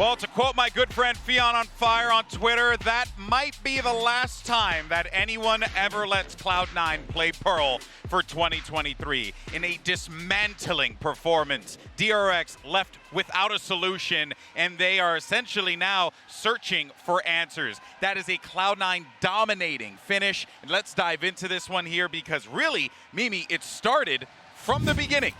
Well, to quote my good friend Fion on Fire on Twitter, that might be the last time that anyone ever lets Cloud9 play Pearl for 2023. In a dismantling performance, DRX left without a solution, and they are essentially now searching for answers. That is a Cloud9 dominating finish. And let's dive into this one here because really, Mimi, it started from the beginning.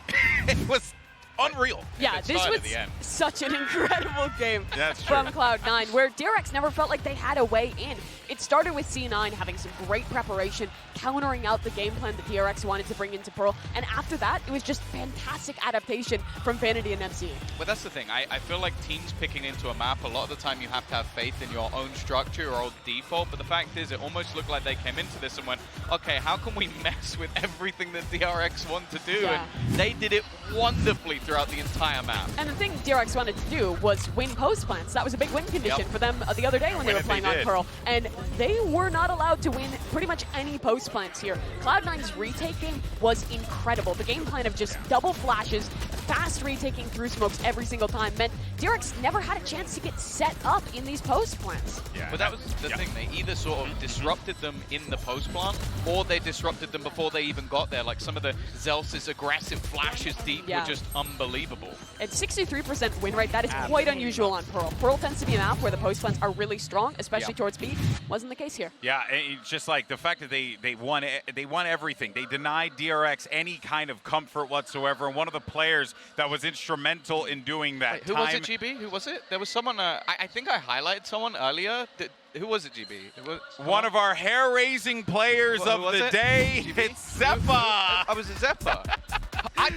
It was unreal. Yeah, this was such an incredible game from Cloud9, where DRX never felt like they had a way in. It started with C9 having some great preparation, countering out the game plan that DRX wanted to bring into Pearl, and after that, it was just fantastic adaptation from Vanity and MC. But that's the thing, I feel like teams picking into a map, a lot of the time you have to have faith in your own structure, your own default, but the fact is, it almost looked like they came into this and went, okay, how can we mess with everything that DRX want to do? Yeah. And they did it wonderfully throughout the entire map. And the thing DRX wanted to do was win post plants. That was a big win condition for them the other day when they were playing on Pearl. And they were not allowed to win pretty much any post plants here. Cloud9's retake game was incredible. The game plan of just double flashes, fast retaking through smokes every single time meant DRX never had a chance to get set up in these post plants. Yeah, but that was the thing. They either sort of disrupted them in the post plant, or they disrupted them before they even got there. Like some of the Zell's aggressive flashes deep were just unbelievable. At 63% win rate, that is quite unusual on Pearl. Pearl tends to be a map where the post plants are really strong, especially towards B. Wasn't the case here. Yeah, it's just like the fact that they won everything. They denied DRX any kind of comfort whatsoever. And one of the players that was instrumental in doing that. Wait, who was it, GB? Who was it? There was someone. I think I highlighted someone earlier. Who was it, GB? It was one of our hair-raising players of the day. GB? It's Zeppa. I was a Zeppa.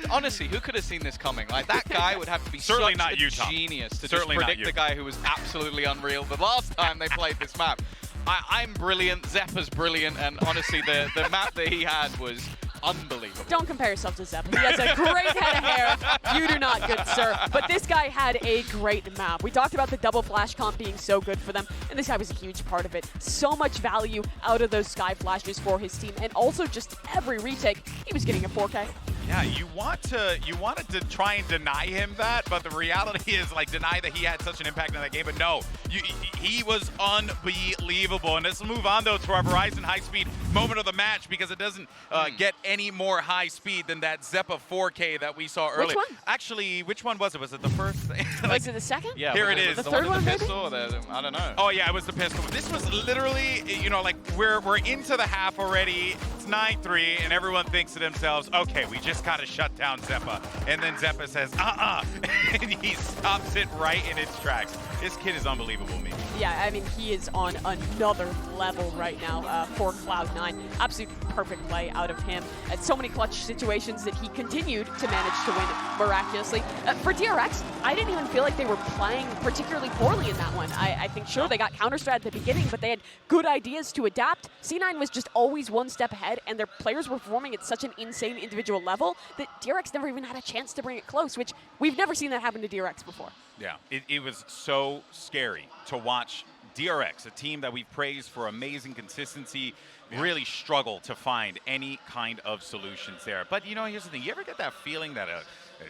Honestly, who could have seen this coming? Like, that guy would have to be Certainly such not a you, Tom. genius to Certainly just predict the guy who was absolutely unreal the last time they played this map. I'm brilliant, Zeppa's brilliant, and honestly, the map that he had was unbelievable. Don't compare yourself to Zeppa. He has a great head of hair. You do not, good sir. But this guy had a great map. We talked about the double flash comp being so good for them, and this guy was a huge part of it. So much value out of those sky flashes for his team, and also just every retake, he was getting a 4K. Yeah, you wanted to try and deny him that, but the reality is like deny that he had such an impact in that game. But no, he was unbelievable. And let's move on though to our Verizon high-speed moment of the match because it doesn't get any more high speed than that Zeppa 4K that we saw earlier. Which one? Actually, which one was it? Was it the first? Was it the second? Yeah, here it is. The third one, maybe? Pistol, I don't know. Oh yeah, it was the pistol. This was literally, you know, like we're into the half already. It's 9-3, and everyone thinks to themselves, okay, we just gotta shut down Zeppa. And then Zeppa says, and he stops it right in its tracks. This kid is unbelievable, me. Yeah, I mean, he is on another level right now for Cloud9. Absolute perfect play out of him. At so many clutch situations that he continued to manage to win miraculously. For DRX, I didn't even feel like they were playing particularly poorly in that one. I think, sure, they got counter-strat at the beginning, but they had good ideas to adapt. C9 was just always one step ahead, and their players were performing at such an insane individual level that DRX never even had a chance to bring it close, which we've never seen that happen to DRX before. Yeah, it was so scary to watch DRX, a team that we've praised for amazing consistency, really struggle to find any kind of solutions there. But, you know, here's the thing. You ever get that feeling that a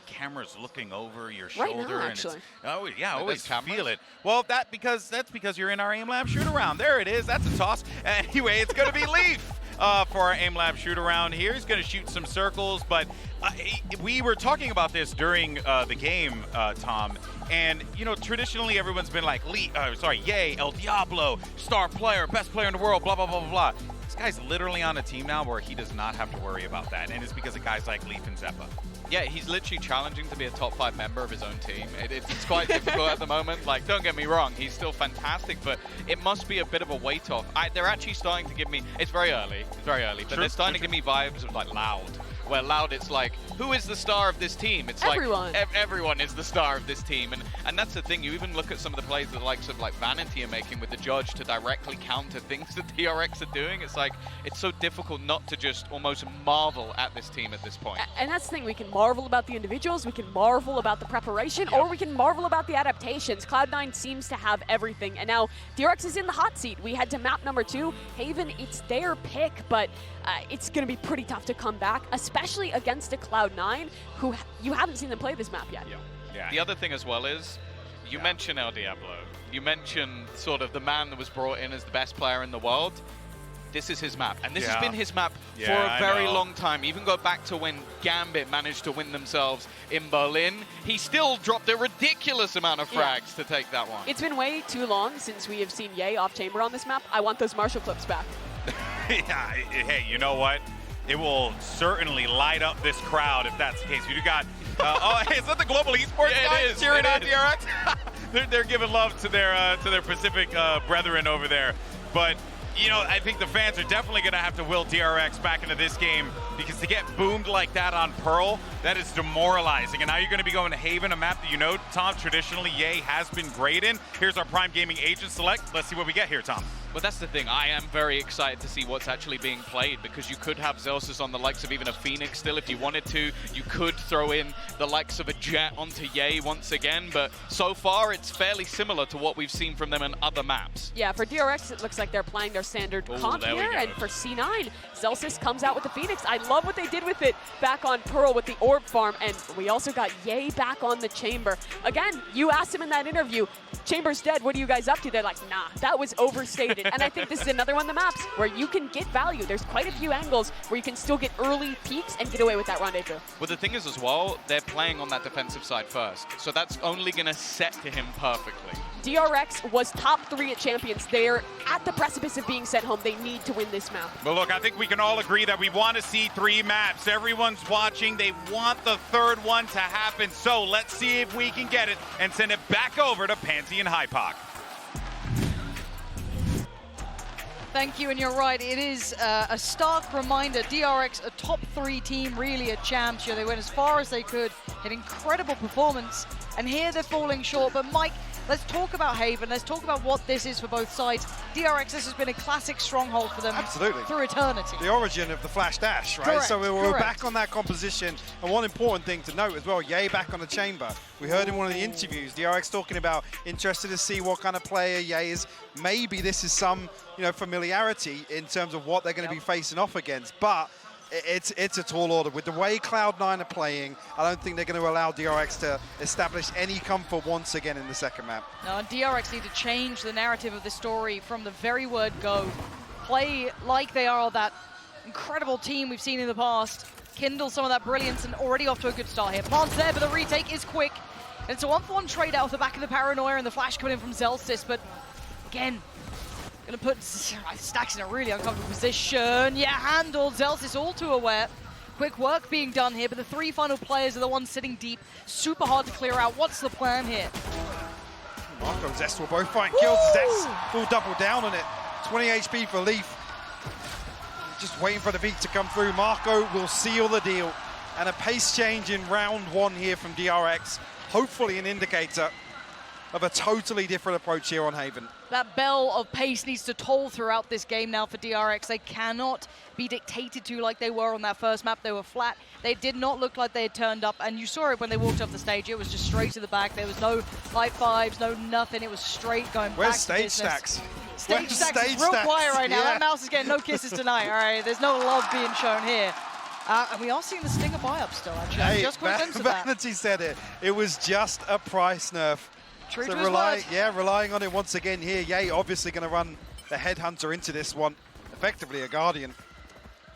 camera's looking over your shoulder? Right now, and actually. Oh, yeah, always feel it. Well, that's because you're in our aim-lab shoot-around. There it is. That's a toss. Anyway, it's going to be Leaf. For our aim-lab shoot-around here. He's going to shoot some circles, but we were talking about this during the game, Tom, and, you know, traditionally everyone's been like, Yay, El Diablo, star player, best player in the world, blah, blah, blah, blah, blah. This guy's literally on a team now where he does not have to worry about that, and it's because of guys like Leaf and Zeppa. Yeah, he's literally challenging to be a top 5 member of his own team. It's quite difficult at the moment. Like, don't get me wrong, he's still fantastic, but it must be a bit of a weight off. They're actually starting to give me, it's very early, but they're starting to give me vibes of like Loud. Where Loud, it's like, who is the star of this team? It's everyone. Like everyone is the star of this team, and that's the thing. You even look at some of the plays that the likes of like Vanity are making with the judge to directly counter things that DRX are doing. It's like it's so difficult not to just almost marvel at this team at this point. And that's the thing. We can marvel about the individuals, we can marvel about the preparation, or we can marvel about the adaptations. Cloud9 seems to have everything, and now DRX is in the hot seat. We head to map number 2. Haven, it's their pick, but it's going to be pretty tough to come back, especially against a Cloud9 who you haven't seen them play this map yet. Yeah. The other thing as well is You mentioned El Diablo. You mentioned sort of the man that was brought in as the best player in the world. This is his map, and this has been his map for a very long time. Even go back to when Gambit managed to win themselves in Berlin. He still dropped a ridiculous amount of frags to take that one. It's been way too long since we have seen Ye off chamber on this map. I want those Marshall clips back. Yeah, hey, you know what? It will certainly light up this crowd if that's the case. You got, oh, is that the Global Esports guys cheering on DRX? they're giving love to their Pacific brethren over there. But you know, I think the fans are definitely going to have to will DRX back into this game, because to get boomed like that on Pearl, that is demoralizing. And now you're going to be going to Haven, a map that you know, Tom, traditionally Ye has been great in. Here's our Prime Gaming agent select. Let's see what we get here, Tom. But that's the thing, I am very excited to see what's actually being played, because you could have Zelsus on the likes of even a Phoenix still if you wanted to. You could throw in the likes of a Jet onto Ye once again, but so far it's fairly similar to what we've seen from them in other maps. Yeah, for DRX it looks like they're playing their standard comp here, and for C9, Zelsus comes out with the Phoenix. I love what they did with it back on Pearl with the Orb farm, and we also got Ye back on the Chamber. Again, you asked him in that interview, Chamber's dead, what are you guys up to? They're like, nah, that was overstated. And I think this is another one of the maps where you can get value. There's quite a few angles where you can still get early peaks and get away with that rendezvous. Well, the thing is as well, they're playing on that defensive side first, so that's only going to set to him perfectly. DRX was top 3 at Champions. They're at the precipice of being sent home. They need to win this map. Well, look, I think we can all agree that we want to see 3 maps. Everyone's watching. They want the 3rd one to happen. So let's see if we can get it and send it back over to Pansy and Hypoc. Thank you, and you're right. It is a stark reminder. DRX, a top 3 team, really a champs. They went as far as they could, an incredible performance, and here they're falling short. But Mike, let's talk about Haven. Let's talk about what this is for both sides. DRX, this has been a classic stronghold for them. Absolutely. Through eternity. The origin of the flash dash, right? Correct, so we're correct. back on that composition. And one important thing to note as well, Ye back on the Chamber. We heard in one of the interviews, DRX talking about interested to see what kind of player Ye is. Maybe this is some, familiarity in terms of what they're going to be facing off against. But it's a tall order. With the way Cloud9 are playing, I don't think they're going to allow DRX to establish any comfort once again in the second map. No, and DRX need to change the narrative of the story from the very word go. Play like they are that incredible team we've seen in the past. Kindle some of that brilliance, and already off to a good start here. Plants there, but the retake is quick. And it's a 1-for-1 trade out off the back of the Paranoia, and the flash coming in from Zelsus, but again, gonna put Stacks in a really uncomfortable position. Yeah, handled. Zelsus all too aware. Quick work being done here, but the 3 final players are the ones sitting deep. Super hard to clear out. What's the plan here? Marco and Zest will both find kills. Zest will double down on it. 20 HP for Leaf. Just waiting for the beat to come through. Marco will seal the deal. And a pace change in round 1 here from DRX. Hopefully an indicator of a totally different approach here on Haven. That bell of pace needs to toll throughout this game now for DRX. They cannot be dictated to like they were on that first map. They were flat. They did not look like they had turned up, and you saw it when they walked off the stage. It was just straight to the back. There was no light fives, no nothing. It was straight going back to business. Where's Stage Stacks? Stage Stacks is real quiet right now. That mouse is getting no kisses tonight, all right? There's no love being shown here. And we are seeing the Stinger buy-up still, actually. Hey, just caught a glimpse of that. Vanity said it. It was just a price nerf. True so to his word. relying on it once again here. Ye obviously going to run the Headhunter into this one. Effectively a Guardian,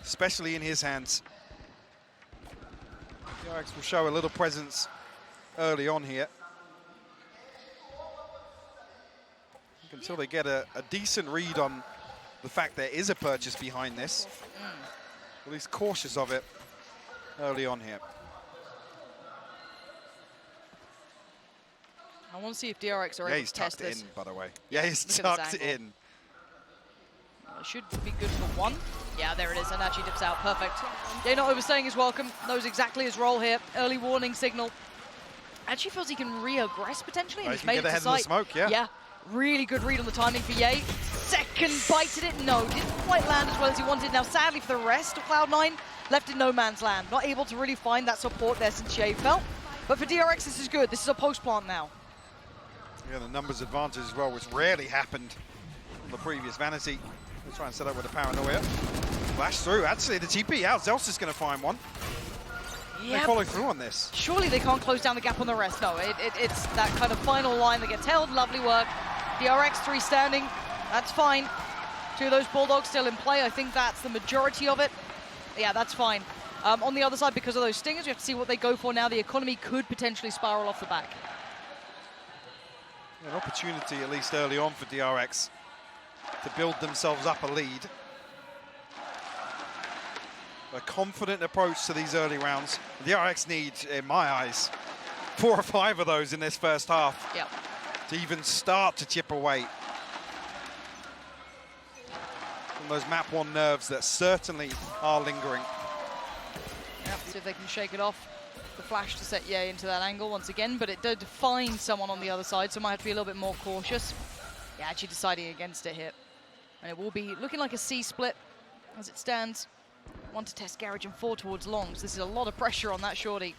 especially in his hands. DRX will show a little presence early on here. Until they get a decent read on the fact there is a purchase behind this. At least cautious of it early on here. I want to see if DRX are able to test this. He's tucked in, by the way. Yeah, he's tucked in. It should be good for 1. Yeah, there it is, and actually dips out. Perfect. They're not overstaying his welcome. Knows exactly his role here. Early warning signal. Actually feels he can re-aggress potentially, and he's made it to sight. Smoke, yeah. Yeah, really good read on the timing for Ye. Second bite at it. No, didn't quite land as well as he wanted. Now, sadly for the rest of Cloud9, left in no man's land. Not able to really find that support there since Ye fell. But for DRX, this is good. This is a post-plant now. Yeah, the numbers advantage as well, which rarely happened on the previous Vanity. Let's try and set up with a Paranoia. Flash through. Actually, the TP out. Zelsus is going to find one. They follow through on this. Surely they can't close down the gap on the rest. No, it's that kind of final line that gets held. Lovely work. DRX 3 standing. That's fine. 2 of those Bulldogs still in play. I think that's the majority of it. Yeah, that's fine. On the other side, because of those stingers, we have to see what they go for now. The economy could potentially spiral off the back. An opportunity, at least early on, for DRX to build themselves up a lead. A confident approach to these early rounds. DRX need, in my eyes, 4 or 5 of those in this first half to even start to chip away from those map 1 nerves that certainly are lingering. See if they can shake it off. The flash to set Ye into that angle once again, but it did find someone on the other side, so might have to be a little bit more cautious. Yeah, actually deciding against it here. And it will be looking like a C split as it stands. 1 to test Garage and 4 towards Longs. This is a lot of pressure on that shorty.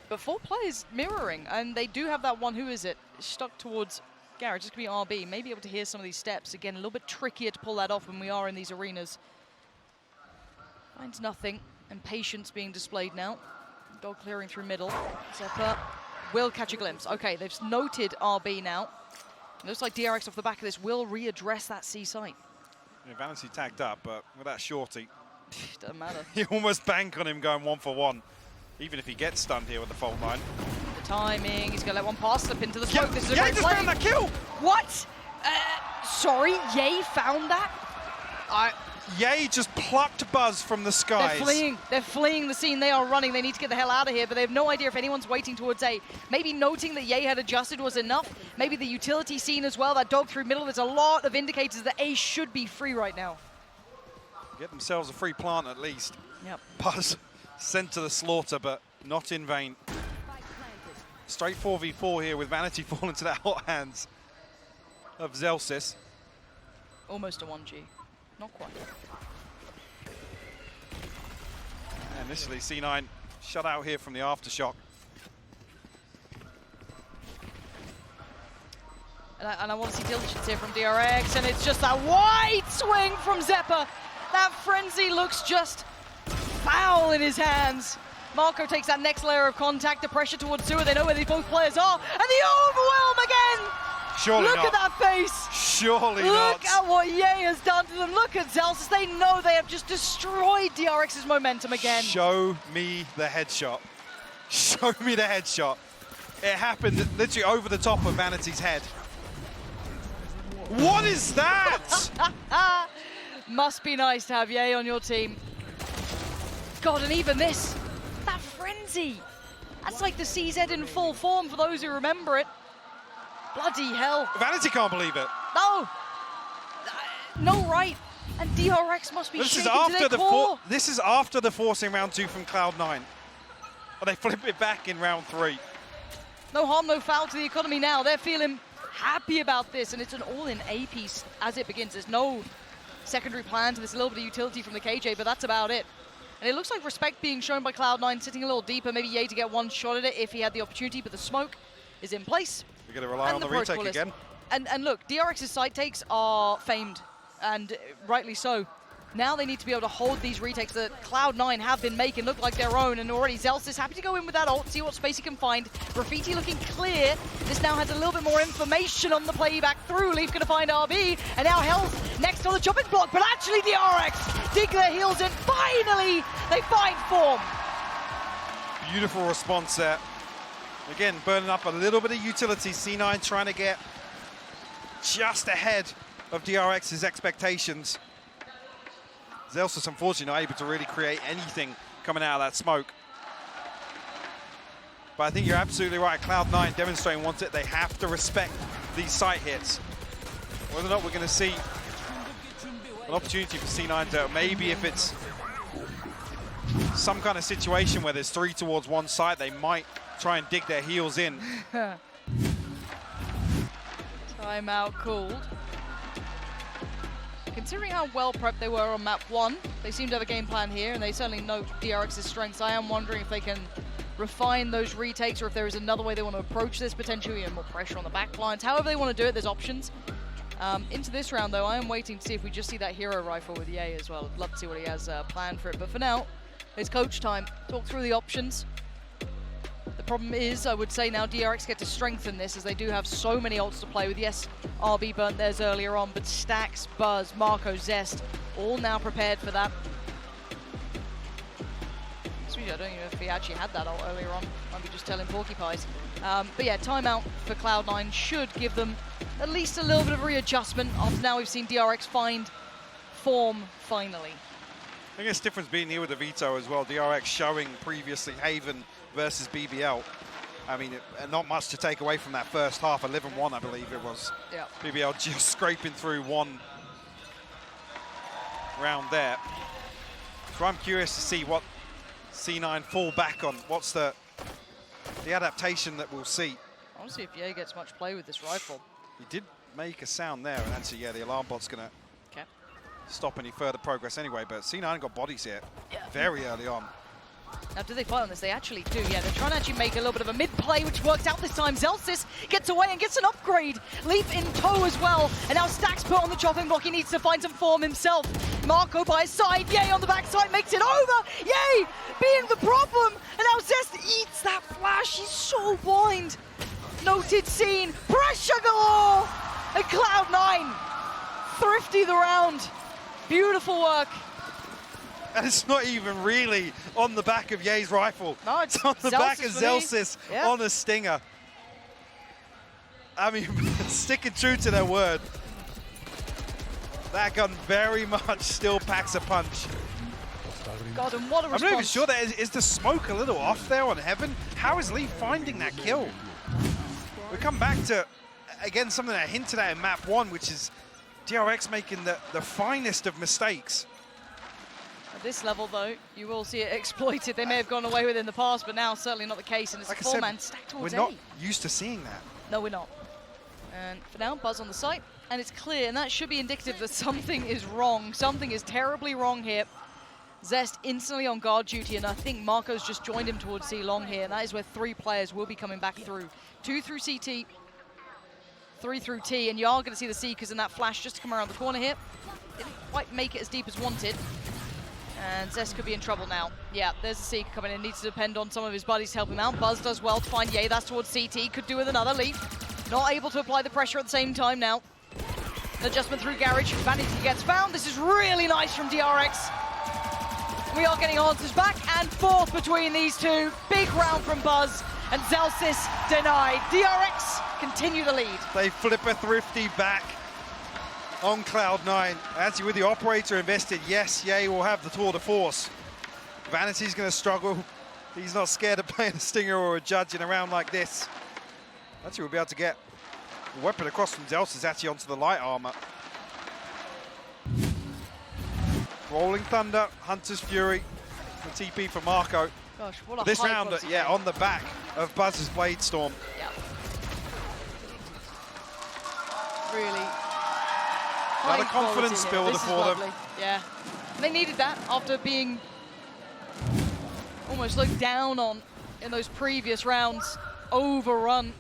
But 4 players mirroring, and they do have that one, who is it? Stuck towards Garage. This could be RB. Maybe able to hear some of these steps. Again, a little bit trickier to pull that off when we are in these arenas. Finds nothing, and patience being displayed now. Dog clearing through middle. Zeppa will catch a glimpse. Okay, they've noted RB now. It looks like DRX off the back of this will readdress that C site. Yeah, Vanity tagged up, but with that shorty, doesn't matter. You almost bank on him going 1 for 1, even if he gets stunned here with the fault line. The timing, he's going to let one pass slip into the smoke. This is a Ye great just play. found that kill! What? Sorry, Ye found that? Ye just plucked Buzz from the skies. They're fleeing the scene. They are running. They need to get the hell out of here, but they have no idea if anyone's waiting towards A. Maybe noting that Ye had adjusted was enough. Maybe the utility scene as well, that dog through middle. There's a lot of indicators that A should be free right now. Get themselves a free plant at least. Yep. Buzz sent to the slaughter, but not in vain. Straight 4v4 here with Vanity falling to the hot hands of Zelsis. Almost a 1G. Not quite. Initially, C9 shut out here from the aftershock. And I want to see diligence here from DRX, and it's just that wide swing from Zeppa. That frenzy looks just foul in his hands. Marco takes that next layer of contact, the pressure towards Sewer. They know where these both players are, and the overwhelm again! Surely Look not. at that face! Surely not. Look at what Ye has done to them. Look at Zelsis. They know they have just destroyed DRX's momentum again. Show me the headshot. Show me the headshot. It happened literally over the top of Vanity's head. What is that? Must be nice to have Ye on your team. God, and even this, that frenzy. That's like the CZ in full form for those who remember it. Bloody hell. Vanity can't believe it. No. No right. And DRX must be shaking to their core. This is after the forcing round 2 from Cloud9. And they flip it back in round 3. No harm, no foul to the economy now. They're feeling happy about this, and it's an all-in A piece as it begins. There's no secondary plan to this, a little bit of utility from the KJ, but that's about it. And it looks like respect being shown by Cloud9, sitting a little deeper, maybe Ye to get one shot at it if he had the opportunity, but the smoke is in place. We're going to rely on the retake again. And look, DRX's side takes are famed, and rightly so. Now they need to be able to hold these retakes that Cloud9 have been making look like their own, and already Zelsis happy to go in with that ult, see what space he can find. Graffiti looking clear. This now has a little bit more information on the playback through. Leaf going to find RB, and now Health next on the chopping block, but actually DRX dig their heels in. Finally, they find form. Beautiful response there. Again, burning up a little bit of utility. C9 trying to get just ahead of DRX's expectations. Zelsis, unfortunately, not able to really create anything coming out of that smoke. But I think you're absolutely right. Cloud9 demonstrating once it, they have to respect these site hits. Whether or not we're going to see an opportunity for C9 to, maybe if it's some kind of situation where there's 3 towards one site, they might try and dig their heels in. Timeout called. Considering how well prepped they were on map 1, they seem to have a game plan here, and they certainly know DRX's strengths. I am wondering if they can refine those retakes, or if there is another way they want to approach this, potentially, and more pressure on the back lines. However they want to do it, there's options. Into this round, though, I am waiting to see if we just see that hero rifle with Ye as well. I'd love to see what he has planned for it. But for now, It's coach time. Talk through the options. The problem is, I would say now DRX get to strengthen this as they do have so many ults to play with. Yes, RB burnt theirs earlier on, but Stax, Buzz, Marco, Zest, all now prepared for that. I don't even know if he actually had that ult earlier on. Might be just telling porcupines. But yeah, timeout for Cloud9 should give them at least a little bit of readjustment after now we've seen DRX find form finally. I guess difference being here with the veto as well. DRX showing previously Haven versus BBL. I mean, not much to take away from that first half. 11-1, I believe it was. Yeah. BBL just scraping through one round there. So I'm curious to see what C9 fall back on. What's the adaptation that we'll see? I want to see if Ye gets much play with this rifle. He did make a sound there, and actually, yeah, the alarm bot's going to stop any further progress anyway, but C9 got bodies here very early on. Now, do they fight on this? They actually do, yeah. They're trying to actually make a little bit of a mid-play, which works out this time. Zelsis gets away and gets an upgrade. Leaf in tow as well. And now Stax put on the chopping block. He needs to find some form himself. Marco by his side. Ye on the backside makes it over. Ye being the problem. And now Zest eats that flash. He's so blind. Noted scene. Pressure galore. And Cloud9 thrifty the round. Beautiful work. And it's not even really on the back of Ye's rifle. No, it's on the back of Zelsis on a stinger. I mean, sticking true to their word. That gun very much still packs a punch. God, and what a response. I'm not even sure that is the smoke a little off there on Heaven. How is Leaf finding that kill? We come back to, again, something I hinted at in map 1, which is DRX making the finest of mistakes. At this level, though, you will see it exploited. They may have gone away with it in the past, but now certainly not the case. And it's like a four-man stack towards we're not used to seeing that. No, we're not. And for now, Buzz on the site. And it's clear, and that should be indicative that something is wrong. Something is terribly wrong here. Zest instantly on guard duty, and I think Marco's just joined him towards C long here. And that is where 3 players will be coming back through. 2 through CT, 3 through T, and you are going to see the Seekers in that flash just to come around the corner here. Didn't quite make it as deep as wanted. And Zest could be in trouble now. Yeah, there's a Seeker coming in. Needs to depend on some of his buddies to help him out. Buzz does well to find Ye. That's towards CT. Could do with another leap. Not able to apply the pressure at the same time now. An adjustment through Garage. Vanity gets found. This is really nice from DRX. We are getting answers back and forth between these two. Big round from Buzz. And Zelsis denied. DRX continue to lead. They flip a thrifty back on Cloud9. Actually, with the operator invested, yes, Ye will have the tour de force. Vanity's going to struggle. He's not scared of playing a stinger or a judge in a round like this. Actually, we'll be able to get a weapon across from Zelsis actually onto the light armor. Rolling Thunder, Hunter's Fury, the TP for Marco. Gosh, what a this round, yeah, on the back of Buzz's Blade Storm. Yeah. Really. Another confidence builder for them. Yeah. They needed that after being almost looked down on in those previous rounds. Overrun.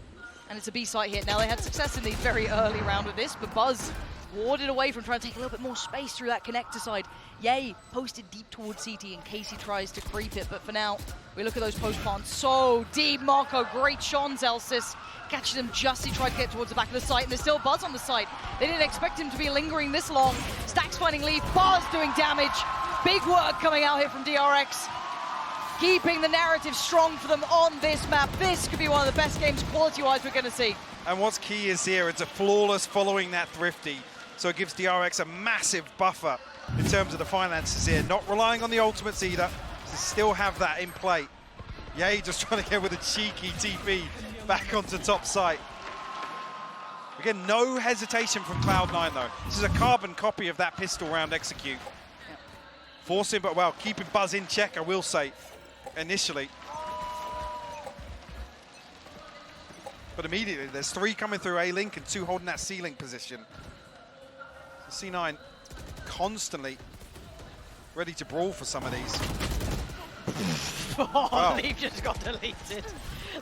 And it's a B-site hit. Now they had success in the very early round with this, but Buzz warded away from trying to take a little bit more space through that connector side. Ye posted deep towards CT in case he tries to creep it, but for now, we look at those post plants so deep. Marco, great shot on Zelsis. Catches him just as he tried to get towards the back of the site, and there's still Buzz on the site. They didn't expect him to be lingering this long. Stax finding Leaf, Buzz doing damage. Big work coming out here from DRX. Keeping the narrative strong for them on this map. This could be one of the best games quality-wise we're going to see. And what's key is here, it's a flawless following that thrifty. So it gives DRX a massive buffer in terms of the finances here. Not relying on the ultimates either, to still have that in play. Ye just trying to get with a cheeky TP back onto top site. Again, no hesitation from Cloud9 though. This is a carbon copy of that pistol round execute. Forcing, but well, keeping Buzz in check, I will say, initially. But immediately, there's 3 coming through A-Link and 2 holding that C-Link position. C9 constantly ready to brawl for some of these. Oh, wow. Leaf just got deleted.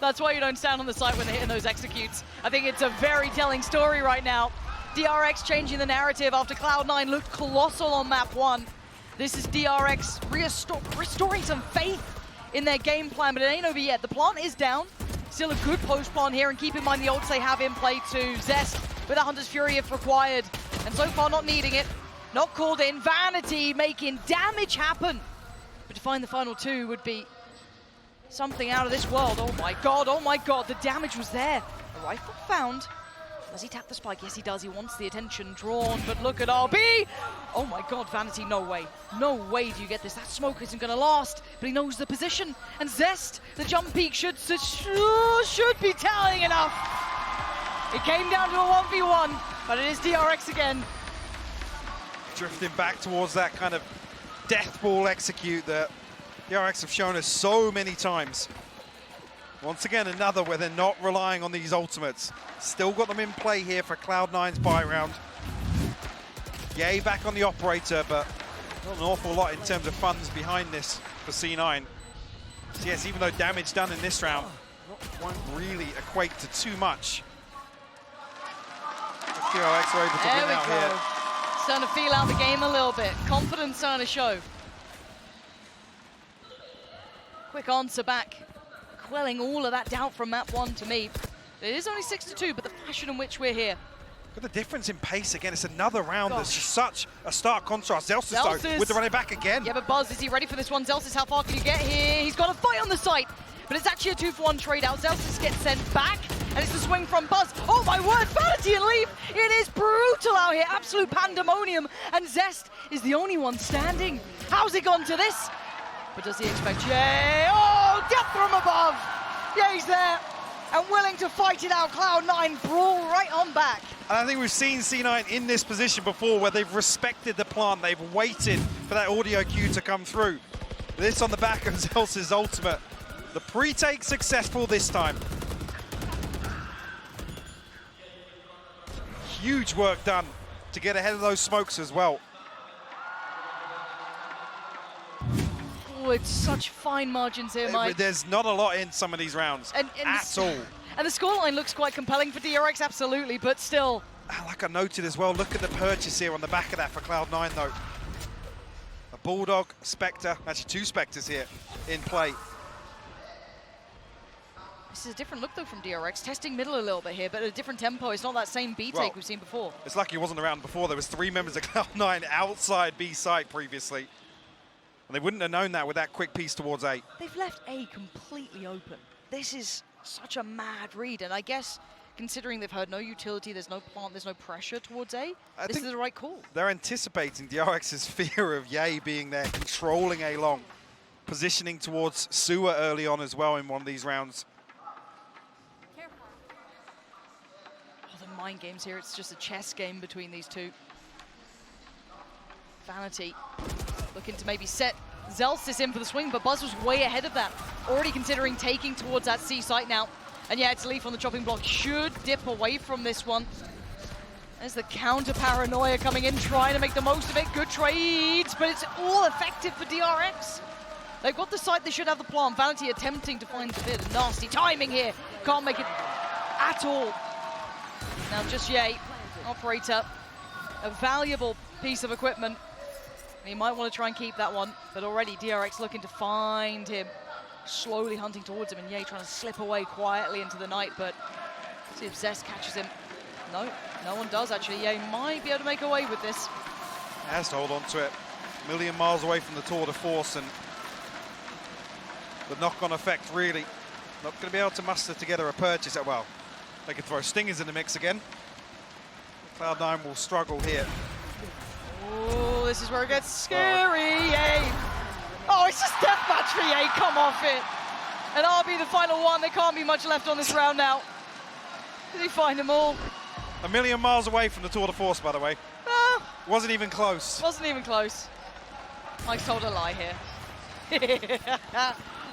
That's why you don't stand on the site when they're hitting those executes. I think it's a very telling story right now. DRX changing the narrative after Cloud9 looked colossal on map 1. This is DRX restoring some faith in their game plan, but it ain't over yet. The plant is down. Still a good post plant here, and keep in mind the ults they have in play too. Zest with a Hunter's Fury if required, and so far not needing it. Not called in. Vanity making damage happen. But to find the final two would be something out of this world. Oh my god, the damage was there. A rifle found. Does he tap the spike? Yes, he does. He wants the attention drawn, but look at RB. Oh my god, Vanity, no way. No way do you get this. That smoke isn't going to last, but he knows the position. And Zest, the jump peak should be telling enough. It came down to a 1v1, but it is DRX again. Drifting back towards that kind of death ball execute that DRX have shown us so many times. Once again, another where they're not relying on these ultimates. Still got them in play here for Cloud9's buy round. Yay back on the operator, but not an awful lot in terms of funds behind this for C9. So yes, even though damage done in this round won't really equate to too much. DRX are able to win out here. Starting to feel out the game a little bit. Confidence starting to show. Quick answer back. Quelling all of that doubt from map 1 to me. It is only 6-2, but the fashion in which we're here. Look at the difference in pace again. It's another round that's just such a stark contrast. Zelsis though, with the running back again. Yeah, but Buzz, is he ready for this one? Zelsis, how far can you get here? He's got a fight on the site, but it's actually a 2-for-1 trade out. Zelsis gets sent back, and it's a swing from Buzz. Oh my word, Vanity and Leaf. It is brutal out here, absolute pandemonium, and Zest is the only one standing. How's he gone to this? But does he expect Yay? Oh, death from above. Yay's there and willing to fight it out. Cloud9 brawl right on back. And I think we've seen C9 in this position before where they've respected the plant. They've waited for that audio cue to come through. This on the back of Zels's ultimate. The pre-take successful this time. Huge work done to get ahead of those smokes as well. Oh, it's such fine margins here, Mike. There's not a lot in some of these rounds at all. And the scoreline looks quite compelling for DRX, absolutely, but still. Like I noted as well, look at the purchase here on the back of that for Cloud9 though. A Bulldog, Spectre, actually 2 Spectres here in play. This is a different look though from DRX, testing middle a little bit here, but at a different tempo. It's not that same B take we've seen before. It's lucky he wasn't around before. There was 3 members of Cloud9 outside B site previously. And they wouldn't have known that with that quick piece towards A. They've left A completely open. This is such a mad read, and I guess considering they've heard no utility, there's no plant, there's no pressure towards A, this is the right call. They're anticipating DRX's fear of Yay being there, controlling A long, positioning towards Sewer early on as well in one of these rounds. Oh, the mind games here, it's just a chess game between these two. Vanity looking to maybe set Zelsis in for the swing, but Buzz was way ahead of that. Already considering taking towards that C site now. And yeah, it's Leaf on the chopping block. Should dip away from this one. There's the counter paranoia coming in, trying to make the most of it. Good trades, but it's all effective for DRX. They've got the site, they should have the plant. Vanity attempting to find a bit of nasty timing here. Can't make it at all. Now just Yay, operator, a valuable piece of equipment. He might want to try and keep that one, but already DRX looking to find him, slowly hunting towards him, and Yay trying to slip away quietly into the night, but see if Zest catches him. No, no one does actually. Yay might be able to make away with this. Has to hold on to it. A million miles away from the tour de force, and the knock-on effect really not going to be able to muster together a purchase. Well, they could throw Stingers in the mix again. Cloud9 will struggle here. Oh, this is where it gets scary, Yay. Oh, it's just deathmatch for Yay, come off it. And RB the final one, there can't be much left on this round now. Did he find them all? A million miles away from the Tour de Force, by the way. Wasn't even close. Wasn't even close. Mike's told a lie here.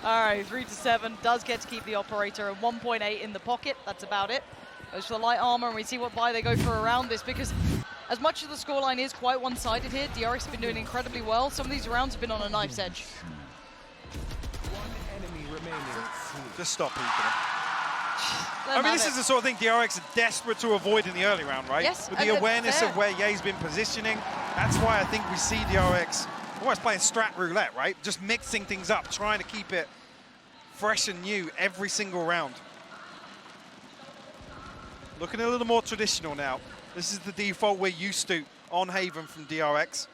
All right, 3-7, does get to keep the operator at 1.8 in the pocket, that's about it. Goes for the light armor, and we see what buy they go for around this, because as much as the scoreline is quite one-sided here, DRX have been doing incredibly well. Some of these rounds have been on a knife's edge. Just stop peeking him. I mean, this is the sort of thing DRX are desperate to avoid in the early round, right? Yes. With the awareness of where Yay's been positioning. That's why I think we see DRX almost playing strat roulette, right? Just mixing things up, trying to keep it fresh and new every single round. Looking a little more traditional now. This is the default we're used to on Haven from DRX.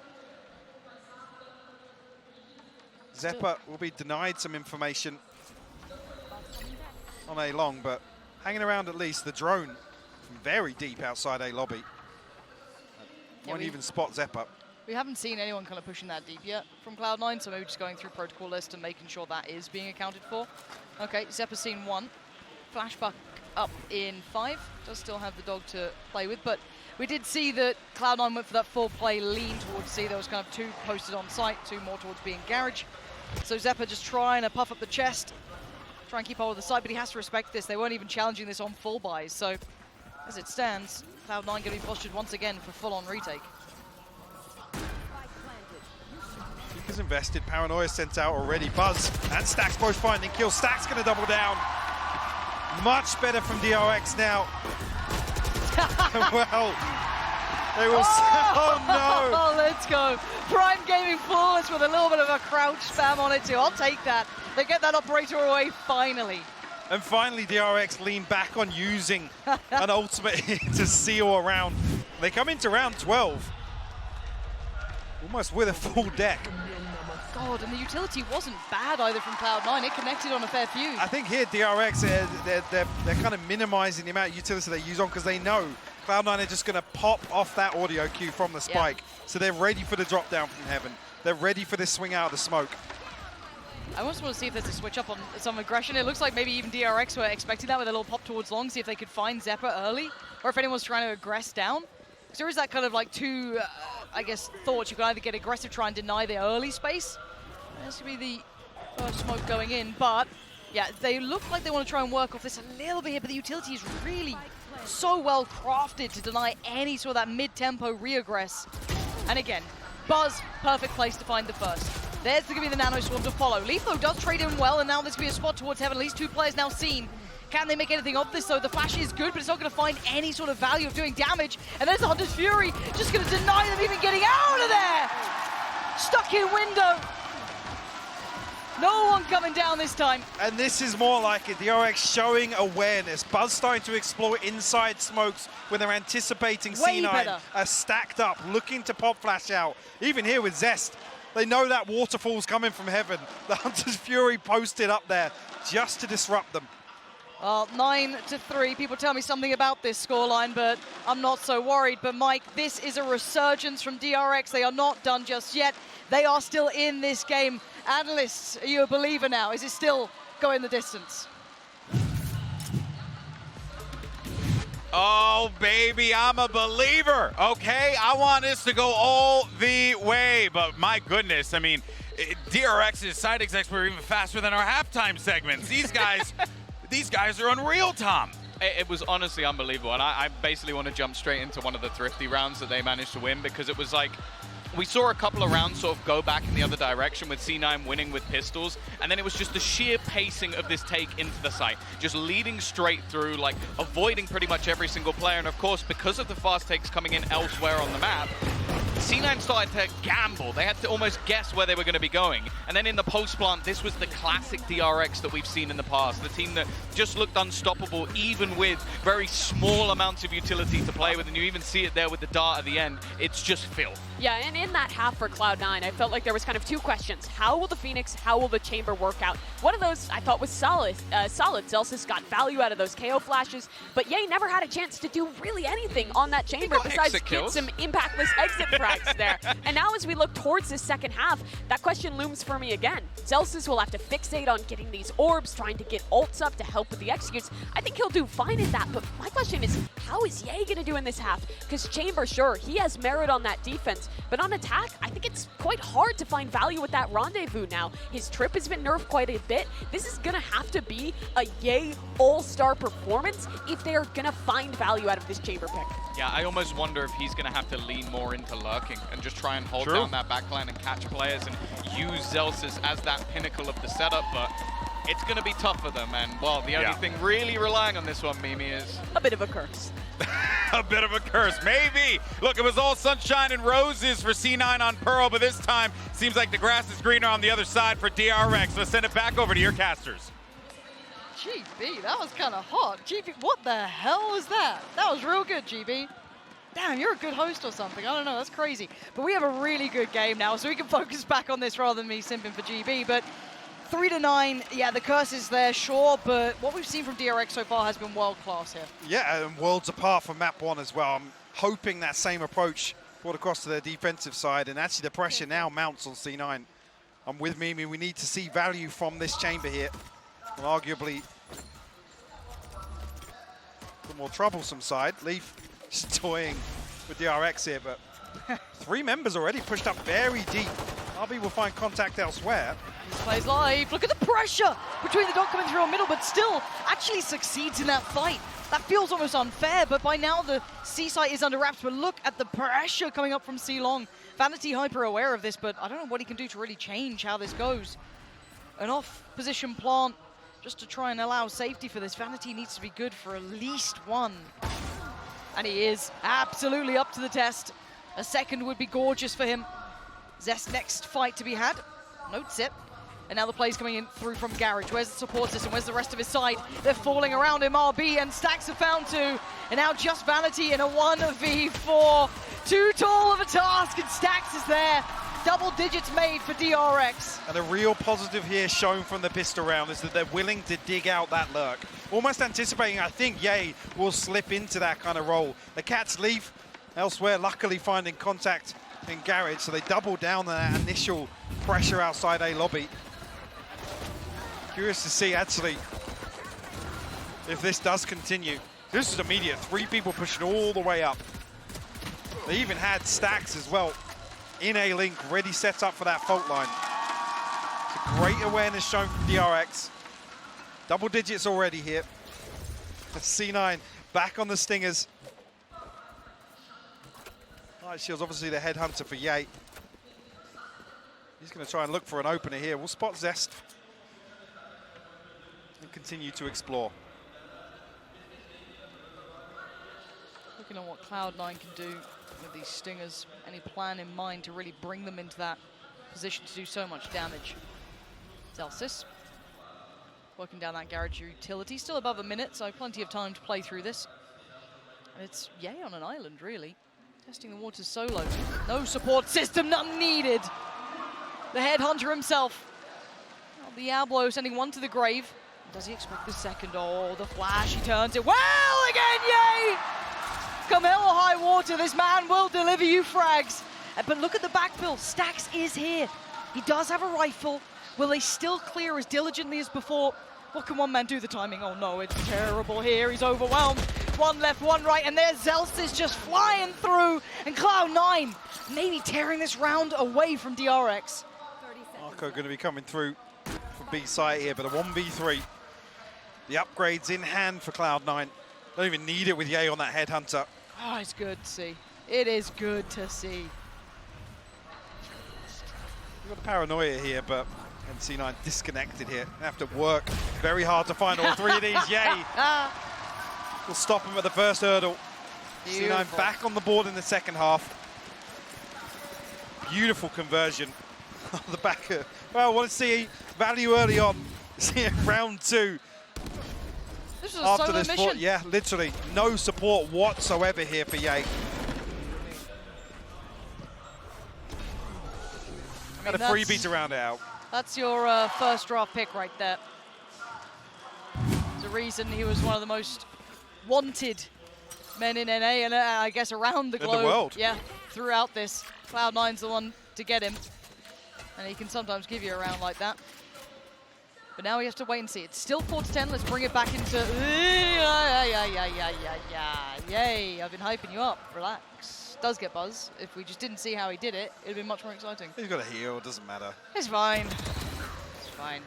Zeppa will be denied some information on A long, but hanging around at least. The drone from very deep outside A lobby. Won't even spot Zeppa. We haven't seen anyone kind of pushing that deep yet from Cloud9, so maybe just going through protocol list and making sure that is being accounted for. Okay, Zeppa's seen 1. Flashback up in 5. Does still have the dog to play with, but we did see that Cloud9 went for that full play lean towards C. There was kind of 2 posted on site, 2 more towards B and Garage. So Zeppa just trying to puff up the chest, try and keep hold of the side, but he has to respect this. They weren't even challenging this on full buys, so as it stands, Cloud9 going to be postured once again for full-on retake. Seeker's invested, Paranoia sent out already. Buzz and Stax both finding kills. Stax going to double down. Much better from DRX now. Well, they will oh no! Oh, let's go. Prime Gaming flawless with a little bit of a crouch spam on it too. I'll take that. They get that operator away finally. And finally, DRX lean back on using an ultimate to seal a round. They come into round 12, almost with a full deck. God, and the utility wasn't bad either from Cloud9. It connected on a fair few. I think here DRX, they're kind of minimizing the amount of utility they use on because they know Cloud9 are just going to pop off that audio cue from the spike. Yeah. So they're ready for the drop down from heaven. They're ready for this swing out of the smoke. I almost want to see if there's a switch up on some aggression. It looks like maybe even DRX were expecting that with a little pop towards long, see if they could find Zeppa early, or if anyone's trying to aggress down. Because there is that kind of like 2, I guess, thoughts. You can either get aggressive, try and deny the early space. This could be the first smoke going in, but yeah, they look like they want to try and work off this a little bit here, but the utility is really so well crafted to deny any sort of that mid-tempo re-aggress. And again, Buzz, perfect place to find the first. There's going to be the Nano Swarm to follow. Leafo does trade in well, and now there's going to be a spot towards heaven. At least 2 players now seen. Can they make anything of this, though? The flash is good, but it's not going to find any sort of value of doing damage. And there's the Hunter's Fury, just going to deny them even getting out of there! Stuck in window. No one coming down this time. And this is more like it. DRX showing awareness. Buzz starting to explore inside smokes when they're anticipating Way C9 better. are stacked up, looking to pop flash out. Even here with Zest, they know that waterfall's coming from heaven. The Hunter's Fury posted up there just to disrupt them. 9-3. People tell me something about this scoreline, but I'm not so worried. But Mike, this is a resurgence from DRX. They are not done just yet. They are still in this game. Analysts, are you a believer now? Is it still going the distance? Oh, baby, I'm a believer, okay? I want this to go all the way, but my goodness, I mean, DRX's side execs were even faster than our halftime segments. These guys, these guys are unreal, Tom. It was honestly unbelievable, and I basically want to jump straight into one of the Thrifty rounds that they managed to win, because it was like, we saw a couple of rounds sort of go back in the other direction with C9 winning with pistols, and then it was just the sheer pacing of this take into the site, just leading straight through, like avoiding pretty much every single player. And of course, because of the fast takes coming in elsewhere on the map, C9 started to gamble. They had to almost guess where they were going to be going. And then in the post-plant, this was the classic DRX that we've seen in the past. The team that just looked unstoppable, even with very small amounts of utility to play with. And you even see it there with the dart at the end. It's just filth. Yeah, and in that half for Cloud9, I felt like there was kind of 2 questions. How will the Phoenix, how will the Chamber work out? One of those I thought was solid. Zelsis got value out of those KO flashes, but Ye never had a chance to do really anything on that Chamber besides get some impactless exit frags there. And now as we look towards this second half, that question looms for me again. Zelsis will have to fixate on getting these orbs, trying to get ults up to help with the executes. I think he'll do fine in that, but my question is, how is Ye going to do in this half? Because Chamber, sure, he has merit on that defense, but on attack, I think it's quite hard to find value with that rendezvous now. His trip has been nerfed quite a bit. This is going to have to be a Ye all-star performance if they are going to find value out of this Chamber pick. Yeah, I almost wonder if he's going to have to lean more into lurking and just try and hold down that backline and catch players and use Zelsis as that pinnacle of the setup. But it's going to be tough for them. And, well, the only thing really relying on this one, Mimi, is... a bit of a curse. A bit of a curse, maybe. Look, it was all sunshine and roses for C9 on Pearl, but this time seems like the grass is greener on the other side for DRX. Let's send it back over to your casters. GB, that was kind of hot. GB, what the hell was that? That was real good, GB. Damn, you're a good host or something. I don't know, that's crazy. But we have a really good game now, so we can focus back on this rather than me simping for GB. But 3-9, yeah, the curse is there, sure, but what we've seen from DRX so far has been world-class here. Yeah, and worlds apart from map 1 as well. I'm hoping that same approach brought across to their defensive side, and actually the pressure now mounts on C9. I'm with Mimi, we need to see value from this chamber here. And arguably the more troublesome side. Leaf just toying with DRX here, but 3 members already pushed up very deep. RB will find contact elsewhere. This plays live. Look at the pressure between the dog coming through on middle, but still actually succeeds in that fight. That feels almost unfair, but by now the C site is under wraps. But look at the pressure coming up from C Long. Vanity hyper aware of this, but I don't know what he can do to really change how this goes. An off-position plant just to try and allow safety for this. Vanity needs to be good for at least 1. And he is absolutely up to the test. A second would be gorgeous for him. Zest next fight to be had. Notes it. And now the play's coming in through from Garage. Where's the support system? Where's the rest of his side? They're falling around him. RB and Stacks have found 2. And now just Vanity in a 1v4. Too tall of a task, and Stacks is there. Double digits made for DRX. And a real positive here shown from the pistol round is that they're willing to dig out that lurk. Almost anticipating, I think, Ye will slip into that kind of role. The Cats Leaf elsewhere, luckily finding contact in Garage, so they double down on that initial pressure outside A lobby. Curious to see, actually, if this does continue. This is immediate. 3 people pushing all the way up. They even had Stacks as well in A-Link, ready set up for that fault line. It's a great awareness shown from DRX. Double digits already here. C9 back on the Stingers. Light Shield's obviously the headhunter for Ye. He's going to try and look for an opener here. We'll spot Zest and continue to explore. Looking at what Cloud9 can do with these Stingers. Any plan in mind to really bring them into that position to do so much damage? Zelsis working down that Garage utility. Still above a minute, so plenty of time to play through this. And it's Ye on an island, really. Testing the waters solo. No support system, none needed. The headhunter himself. Oh, Diablo sending 1 to the grave. Does he expect the second? Oh, the flash, he turns it well again, Ye! Come hell or high water, this man will deliver you frags. But look at the backfill, Stacks is here. He does have a rifle. Will they still clear as diligently as before? What can one man do? The timing, oh no, it's terrible here. He's overwhelmed. 1 left, 1 right, and there's Zelsis just flying through. And Cloud9 maybe tearing this round away from DRX. Marco going to be coming through for B site here, but a 1v3. The upgrades in hand for Cloud9. Don't even need it with Ye on that headhunter. Oh, it's good to see. It is good to see. We've got a paranoia here, but C9 disconnected here. They have to work very hard to find all 3 of these. Ye will stop him at the first hurdle. Beautiful. C9 back on the board in the second half. Beautiful conversion on the back. Well, I want to see value early on. See it round 2. This was a After solo this mission. yeah, literally no support whatsoever here for Ye. Had a freebie to round it out. That's your first draft pick right there. There's a reason he was one of the most wanted men in NA and I guess around the globe. In the world. Yeah, throughout this. Cloud9's the one to get him. And he can sometimes give you a round like that. But now we have to wait and see. It's still 4-10. Let's bring it back into... Yay, I've been hyping you up. Relax. Does get buzz. If we just didn't see how he did it, it'd be much more exciting. He's got a heal, it doesn't matter. It's fine. It's fine.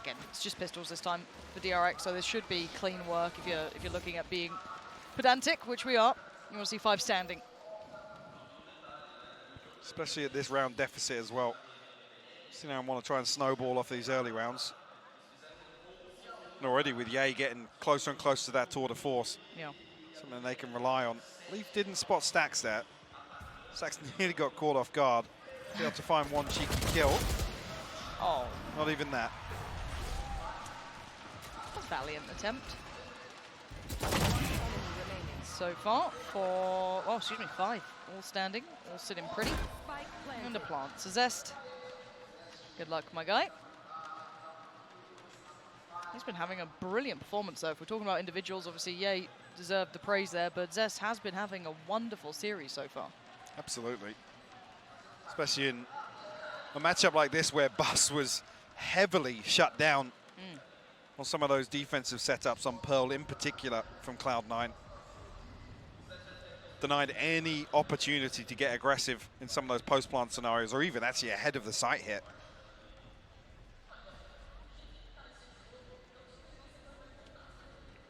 Again, it's just pistols this time for DRX, so this should be clean work if you're looking at being pedantic, which we are. You want to see 5 standing. Especially at this round deficit as well. C9 want to try and snowball off these early rounds. And already with Ye getting closer and closer to that tour de force. Yeah. Something they can rely on. Leaf didn't spot Stax there. Stax nearly got caught off guard. Be able to find one cheeky kill. Oh. Not even that. A valiant attempt. So far for, oh, excuse me, 5. All standing, all sitting pretty. And a plant. So Zest. Good luck, my guy. He's been having a brilliant performance, though. If we're talking about individuals, obviously, Ye deserved the praise there, but Zest has been having a wonderful series so far. Absolutely. Especially in a matchup like this where Bus was heavily shut down on some of those defensive setups on Pearl in particular from Cloud9. Denied any opportunity to get aggressive in some of those post-plant scenarios or even actually ahead of the site hit.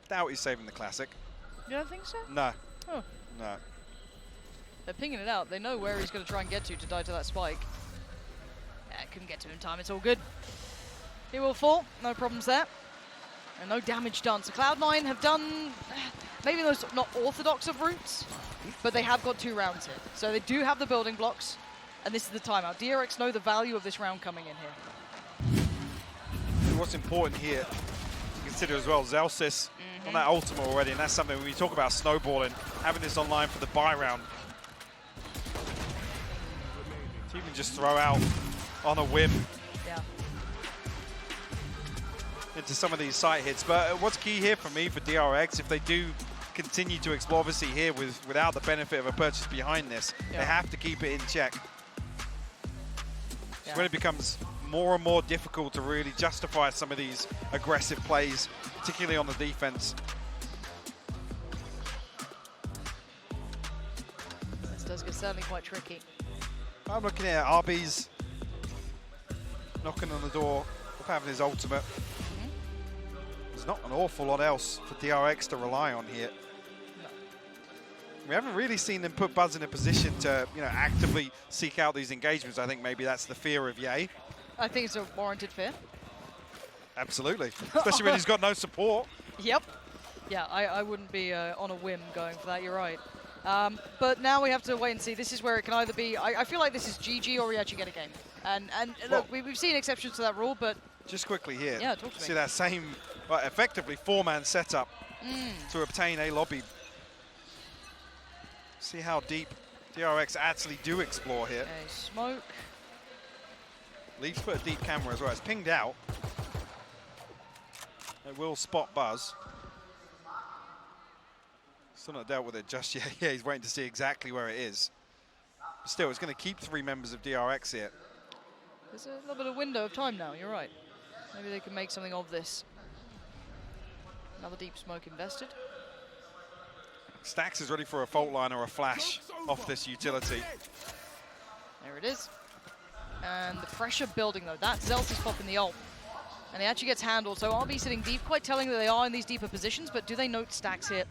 Doubt he's saving the classic. You don't think so? No. Oh. No. They're pinging it out. They know where he's going to try and get to die to that spike. Yeah, couldn't get to him in time. It's all good. He will fall. No problems there. And no damage done. So Cloud9 have done maybe those not orthodox of routes, but they have got 2 rounds here. So they do have the building blocks, and this is the timeout. DRX know the value of this round coming in here. What's important here to consider as well, Zellsis on that ultimate already, and that's something when we talk about snowballing, having this online for the buy round. To even just throw out on a whim into some of these site hits. But what's key here for me, for DRX, if they do continue to explore, obviously here without the benefit of a purchase behind this, they have to keep it in check. So when it becomes more and more difficult to really justify some of these aggressive plays, particularly on the defense. This does get certainly quite tricky. I'm looking at RB's knocking on the door of having his ultimate. There's not an awful lot else for DRX to rely on here. No. We haven't really seen them put Buzz in a position to, actively seek out these engagements. I think maybe that's the fear of Ye. I think it's a warranted fear. Absolutely, especially when he's got no support. Yep. Yeah, I wouldn't be on a whim going for that, you're right. But now we have to wait and see. This is where it can either be, I feel like this is GG or we actually get a game. And look, we've seen exceptions to that rule, but... Just quickly here, yeah, talk to me. See that same, effectively 4-man setup to obtain a lobby. See how deep DRX actually do explore here. Okay, smoke. Leafs put a deep camera as well. It's pinged out. It will spot Buzz. Still not dealt with it just yet. Yeah, he's waiting to see exactly where it is. But still, it's going to keep 3 members of DRX here. There's a little bit of window of time now, you're right. Maybe they can make something of this. Another deep smoke invested. Stax is ready for a fault line or a flash off this utility. There it is. And the pressure building, though. That's Zellsis popping the ult. And he actually gets handled. So RB sitting deep, quite telling that they are in these deeper positions, but do they note Stax here?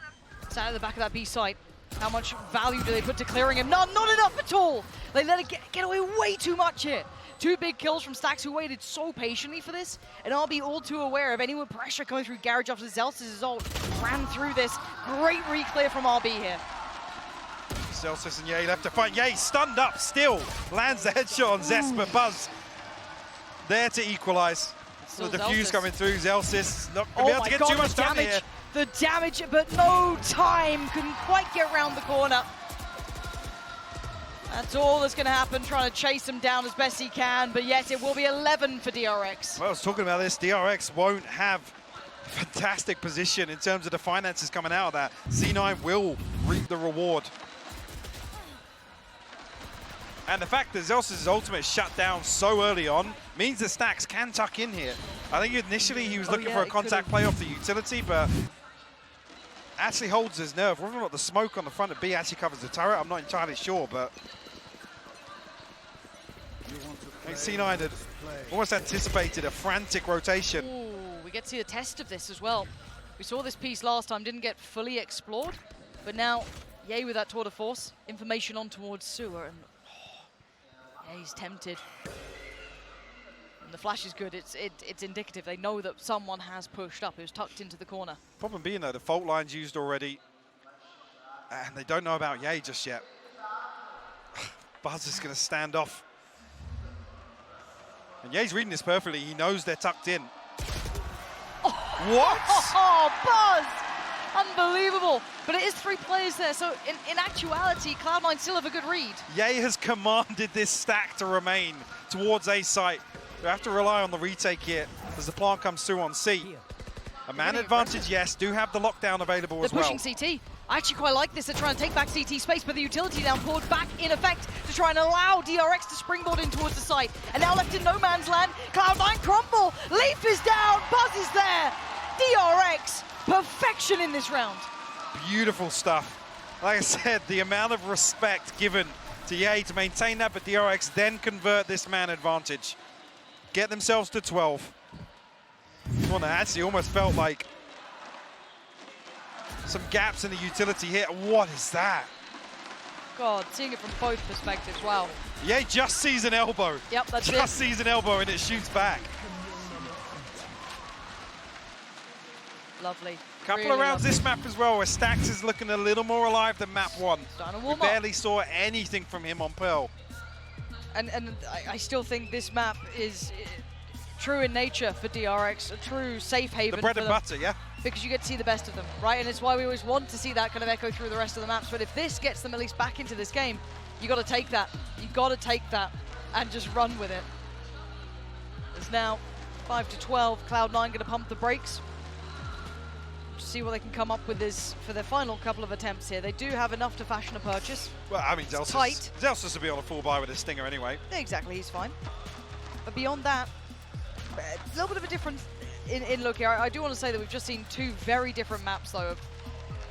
Sat at the back of that B site. How much value do they put to clearing him? Not enough at all. They let it get away way too much here. 2 big kills from Stax, who waited so patiently for this. And RB all too aware of any pressure coming through Garage after Zellsis' ult. Ran through this. Great re-clear from RB here. Zellsis and Ye left to fight. Ye stunned up still. Lands the headshot on Zest, but Buzz there to equalize. The defuse coming through. Zellsis not going to be able to get too much done here. The damage, but no time. Couldn't quite get around the corner. That's all that's going to happen, trying to chase him down as best he can. But yes, it will be 11 for DRX. Well, I was talking about this. DRX won't have fantastic position in terms of the finances coming out of that. C9 will reap the reward. And the fact that Zellsis' ultimate shut down so early on means that Stax can tuck in here. I think initially he was looking for a contact play off the utility, but actually holds his nerve. Whether or not the smoke on the front of B actually covers the turret, I'm not entirely sure, but I think C9 had almost anticipated a frantic rotation. Ooh, we get to see a test of this as well. We saw this piece last time, didn't get fully explored, but now, Ye with that tour de force, information on towards Sewer, and yeah, he's tempted. the flash is good. It's indicative. They know that someone has pushed up, who's tucked into the corner. Problem being, though, the fault line's used already, and they don't know about Ye just yet. Buzz is going to stand off. And Ye's reading this perfectly. He knows they're tucked in. What? Oh, Buzz! Unbelievable. But it is 3 players there, so in actuality, Cloud9 still have a good read. Ye has commanded this stack to remain towards A site. They have to rely on the retake here as the plant comes through on C. A man advantage, yes, do have the lockdown available as well. They're pushing CT. I actually quite like this. They're trying to take back CT space, but the utility down poured back in effect to try and allow DRX to springboard in towards the site. And now left in no man's land, Cloud9 crumble. Leaf is down, Buzz is there. DRX, perfection in this round. Beautiful stuff. Like I said, the amount of respect given to Ye to maintain that, but DRX then convert this man advantage. Get themselves to 12. This one actually almost felt like some gaps in the utility here. What is that? God, seeing it from both perspectives, wow. Ye just sees an elbow. Yep, that's it. Just sees an elbow and it shoots back. Lovely. Couple really of rounds lovely. this map as well, where Stax is looking a little more alive than map 1. We barely saw anything from him on Pearl. And I still think this map is true in nature for DRX, a true safe haven. The bread for and them, butter, yeah? because you get to see the best of them, right? And it's why we always want to see that kind of echo through the rest of the maps. But if this gets them at least back into this game, you got to take that. You got to take that and just run with it. It's now 5-12. Cloud9 going to pump the brakes. See what they can come up with this for their final couple of attempts here. They do have enough to fashion a purchase. Well, I mean, Zelsus will be on a full buy with a stinger anyway. Exactly, he's fine. But beyond that, a little bit of a difference in look here. I do want to say that we've just seen 2 very different maps, though, of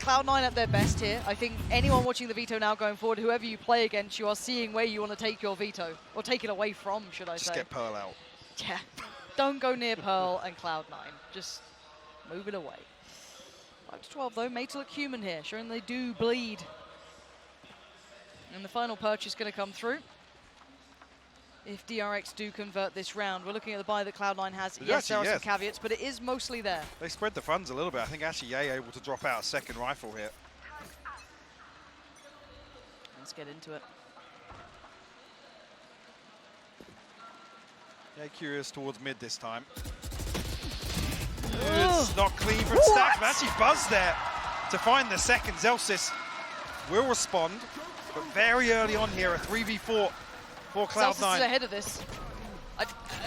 Cloud9 at their best here. I think anyone watching the Veto now going forward, whoever you play against, you are seeing where you want to take your Veto, or take it away from, should I say. Just get Pearl out. Yeah, don't go near Pearl and Cloud9. Just move it away. 5-12 though, made to look human here, showing they do bleed. And the final purchase going to come through. If DRX do convert this round, we're looking at the buy that Cloud9 has. Yes, there are some caveats, but it is mostly there. They spread the funds a little bit. I think actually Ye able to drop out a second rifle here. Let's get into it. Ye curious towards mid this time. It's not clean from Stax, but actually Buzz there to find the second. Zelsus will respond, but very early on here, a 3v4 for Cloud9. Zelsus is ahead of this.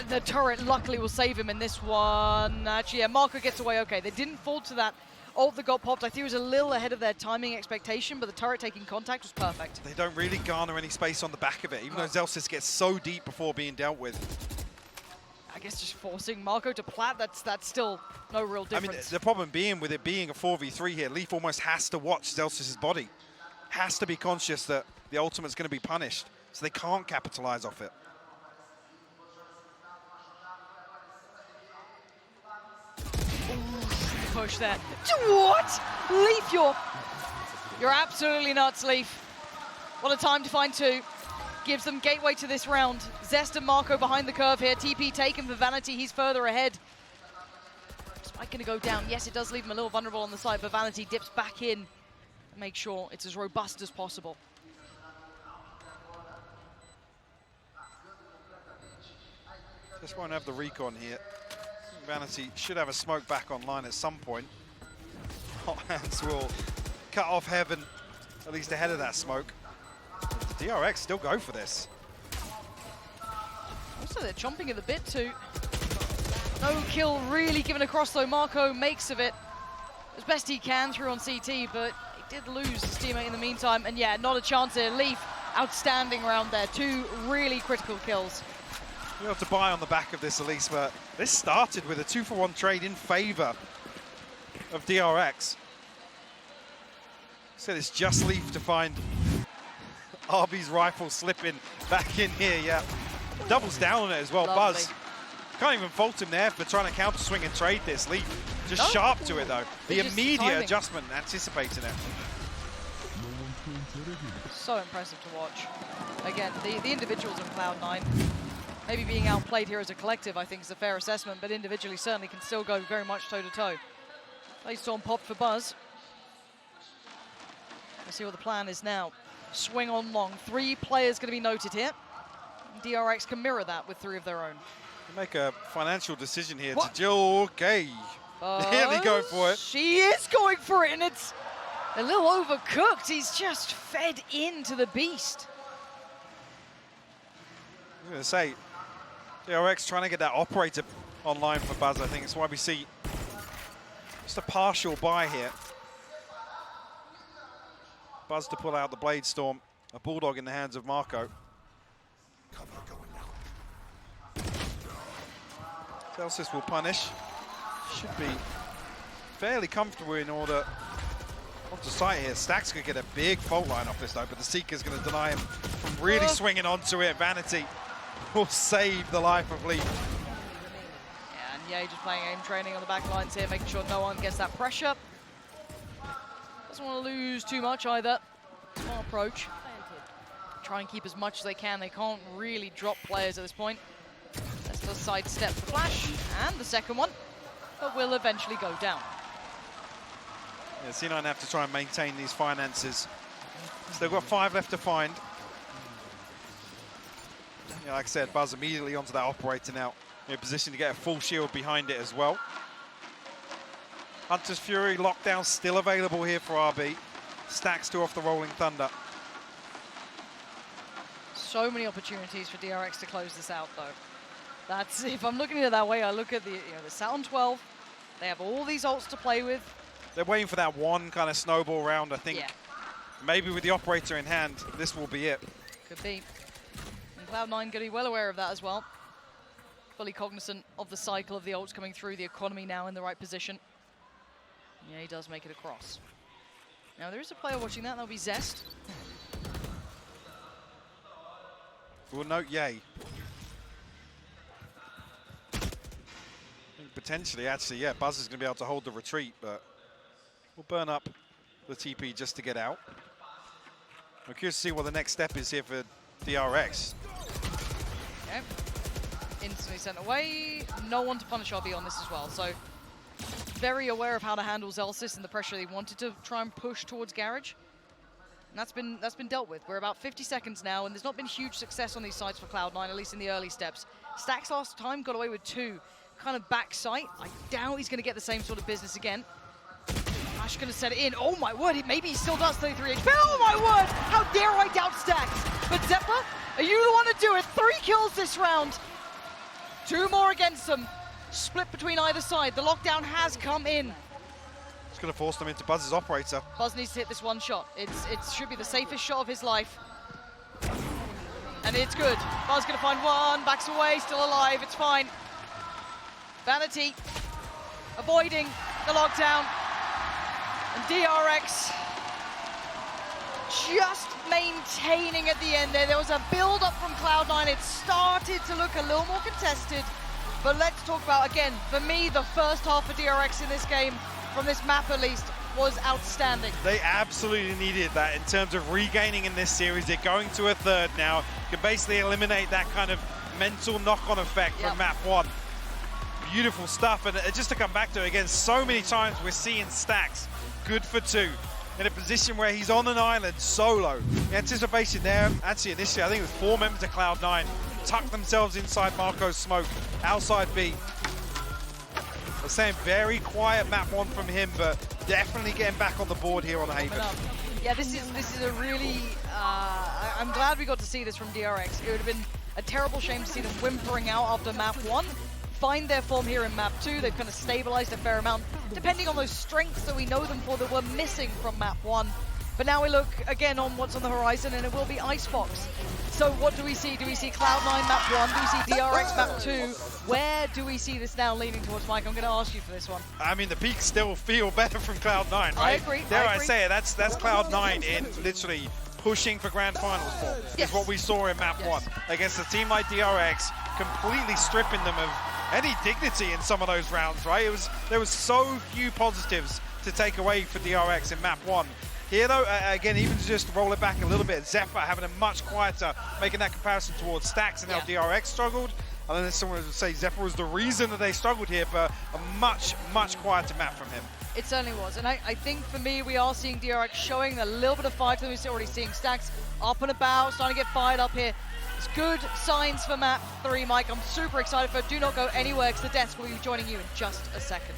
The turret luckily will save him in this one. Actually, yeah, Marco gets away okay. They didn't fall to that ult that got popped. I think it was a little ahead of their timing expectation, but the turret taking contact was perfect. They don't really garner any space on the back of it, even though Zelsus gets so deep before being dealt with. I guess just forcing Marco to plat, that's still no real difference. I mean, the problem being with it being a 4v3 here, Leaf almost has to watch Zelsus' body. Has to be conscious that the ultimate's going to be punished, so they can't capitalize off it. Ooh, push there. What? Leaf, you're absolutely nuts, Leaf. What a time to find 2. Gives them gateway to this round. Zest and Marco behind the curve here. TP taken for Vanity, he's further ahead. Spike gonna go down. Yes, it does leave him a little vulnerable on the side, but Vanity dips back in and make sure it's as robust as possible. Just won't have the recon here. Vanity should have a smoke back online at some point. Hot Hands will cut off Heaven, at least ahead of that smoke. DRX still go for this. Also, they're chomping at the bit too. No kill really given across though. Marco makes of it as best he can through on CT, but he did lose his teammate in the meantime. And yeah, not a chance here. Leaf, outstanding round there. 2 really critical kills. You have to buy on the back of this, Elise, but this started with a 2-for-1 trade in favor of DRX. Said it's just Leaf to find RB's rifle slipping back in here, yeah. Doubles down on it as well. Lovely. Buzz. Can't even fault him there for trying to counter swing and trade this. Leaf just sharp to it though. The immediate adjustment, anticipating it. So impressive to watch. Again, the individuals of Cloud9 maybe being outplayed here as a collective, I think, is a fair assessment, but individually certainly can still go very much toe-to-toe. Play Storm popped for Buzz. Let's see what the plan is now. Swing on long. 3 players going to be noted here. DRX can mirror that with 3 of their own. Make a financial decision here What? to Jill. Okay. Nearly go for it. She is going for it, and it's a little overcooked. He's just fed into the beast. I'm going to say, DRX trying to get that operator online for Buzz. I think it's why we see just a partial buy here. Buzz to pull out the Blade Storm. A Bulldog in the hands of Marco. Celsius will punish. Should be fairly comfortable in order onto site here. Stax could get a big fault line off this though, but the Seeker's going to deny him from really swinging onto it. Vanity will save the life of Lee. Yeah, and Ye just playing aim training on the back lines here, making sure no one gets that pressure. Doesn't want to lose too much either. Smart approach. Try and keep as much as they can. They can't really drop players at this point. Let's still sidestep the flash, and the second one, but will eventually go down. Yeah, C9 have to try and maintain these finances. Still got 5 left to find. Yeah, like I said, Buzz immediately onto that operator now. In a position to get a full shield behind it as well. Hunter's Fury lockdown still available here for RB. Stacks 2 off the Rolling Thunder. So many opportunities for DRX to close this out, though. That's, if I'm looking at it that way, I look at the, the Saturn 12. They have all these ults to play with. They're waiting for that one kind of snowball round, I think. Yeah. Maybe with the operator in hand, this will be it. Could be. And Cloud9 going to be well aware of that as well. Fully cognizant of the cycle of the ults coming through, the economy now in the right position. Yeah, he does make it across. Now, there is a player watching that. That'll be Zest. We'll note Yay. Potentially, actually, yeah, Buzz is going to be able to hold the retreat, but we'll burn up the TP just to get out. I'm curious to see what the next step is here for DRX. Okay. Instantly sent away. No one to punish RB on this as well, so very aware of how to handle Zelsis and the pressure he wanted to try and push towards Garage. And that's been dealt with. We're about 50 seconds now, and there's not been huge success on these sides for Cloud9, at least in the early steps. Stax last time got away with 2. Kind of back sight. I doubt he's going to get the same sort of business again. Flash going to set it in. Oh my word, maybe he still does 33 HP. Oh my word, how dare I doubt Stax. But Zeppa, are you the one to do it? 3 kills this round. 2 more against them. Split between either side. The lockdown has come in. It's going to force them into Buzz's operator. Buzz needs to hit this one shot. It should be the safest shot of his life. And it's good. Buzz going to find one, backs away, still alive, it's fine. Vanity avoiding the lockdown. And DRX just maintaining at the end there. There was a build-up from Cloud9. It started to look a little more contested. But let's talk about, again, for me, the first half of DRX in this game, from this map at least, was outstanding. They absolutely needed that in terms of regaining in this series. They're going to a third now. You can basically eliminate that kind of mental knock-on effect from map 1. Beautiful stuff, and just to come back to it again, so many times we're seeing Stax good for 2 in a position where he's on an island solo. The anticipation there, actually initially I think it was 4 members of Cloud9 tucked themselves inside Marco's smoke, outside B. I'm saying very quiet map 1 from him, but definitely getting back on the board here on Haven. Yeah, this is a really, I'm glad we got to see this from DRX. It would have been a terrible shame to see them whimpering out after map 1. Find their form here in map 2. They've kind of stabilized a fair amount, depending on those strengths that we know them for that were missing from map 1. But now we look again on what's on the horizon, and it will be Icebox. So what do we see? Do we see Cloud9 map 1? Do we see DRX map 2? Where do we see this now leaning towards, Mike? I'm going to ask you for this one. I mean, the peaks still feel better from Cloud9, right? I agree. Dare I say it, that's Cloud9 in literally pushing for Grand Finals form. Is what we saw in map 1 against a team like DRX, completely stripping them of any dignity in some of those rounds, right? There was so few positives to take away for DRX in map 1. Here though, again, even to just roll it back a little bit, Zephyr having a much quieter, making that comparison towards Stacks and how DRX struggled. I don't know if someone would say Zephyr was the reason that they struggled here, but a much quieter map from him. It certainly was, and I think for me, we are seeing DRX showing a little bit of fight. We're already seeing Stacks up and about, starting to get fired up here. It's good signs for map 3, Mike. I'm super excited for it. Do not go anywhere, because the desk will be joining you in just a second.